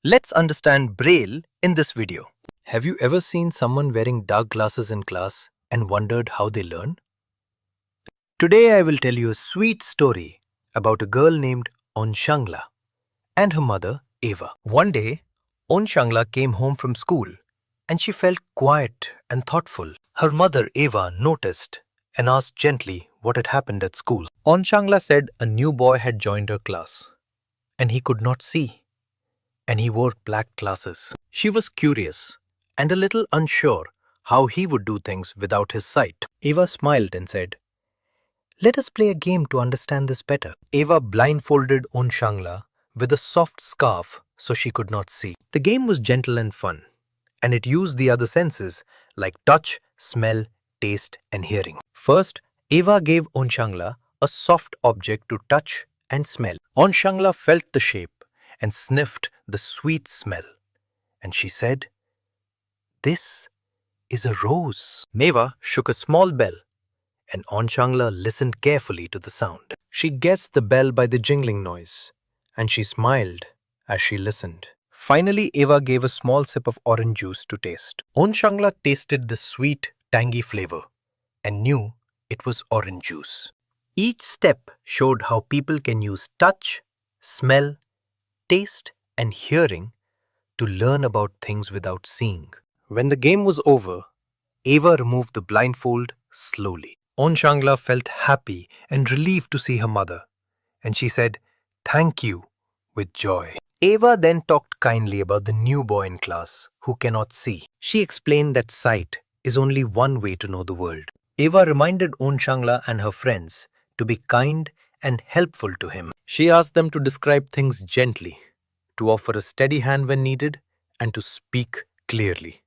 Let's understand Braille in this video. Have you ever seen someone wearing dark glasses in class and wondered how they learn? Today I will tell you a sweet story about a girl named Onshangla and her mother Eva. One day, Onshangla came home from school and she felt quiet and thoughtful. Her mother Eva noticed and asked gently what had happened at school. Onshangla said a new boy had joined her class and he could not see, and he wore black glasses. She was curious and a little unsure how he would do things without his sight. Eva smiled and said, "Let us play a game to understand this better." Eva blindfolded Onshangla with a soft scarf so she could not see. The game was gentle and fun, and it used the other senses like touch, smell, taste, and hearing. First, Eva gave Onshangla a soft object to touch and smell. Onshangla felt the shape and sniffed the sweet smell, and she said, "This is a rose." Eva shook a small bell, and Onshangla listened carefully to the sound. She guessed the bell by the jingling noise, and she smiled as she listened. Finally, Eva gave a small sip of orange juice to taste. Onshangla tasted the sweet, tangy flavor and knew it was orange juice. Each step showed how people can use touch, smell, taste, and hearing to learn about things without seeing. When the game was over, Eva removed the blindfold slowly. Onshangla felt happy and relieved to see her mother, and she said, "Thank you," with joy. Eva then talked kindly about the new boy in class who cannot see. She explained that sight is only one way to know the world. Eva reminded Onshangla and her friends to be kind and helpful to him. She asked them to describe things gently, to offer a steady hand when needed, and to speak clearly.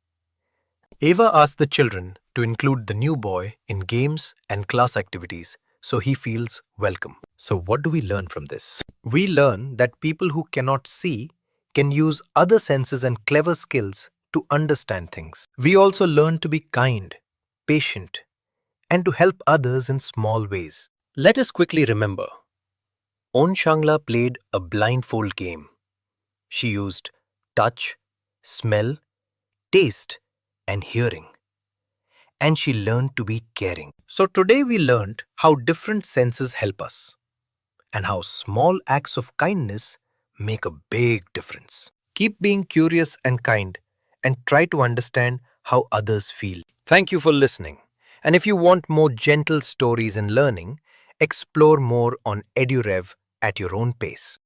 Eva asked the children to include the new boy in games and class activities so he feels welcome. So what do we learn from this? We learn that people who cannot see can use other senses and clever skills to understand things. We also learn to be kind, patient, and to help others in small ways. Let us quickly remember. Onshangla played a blindfold game. She used touch, smell, taste, and hearing. And she learned to be caring. So today we learned how different senses help us and how small acts of kindness make a big difference. Keep being curious and kind and try to understand how others feel. Thank you for listening. And if you want more gentle stories and learning, explore more on EduRev at your own pace.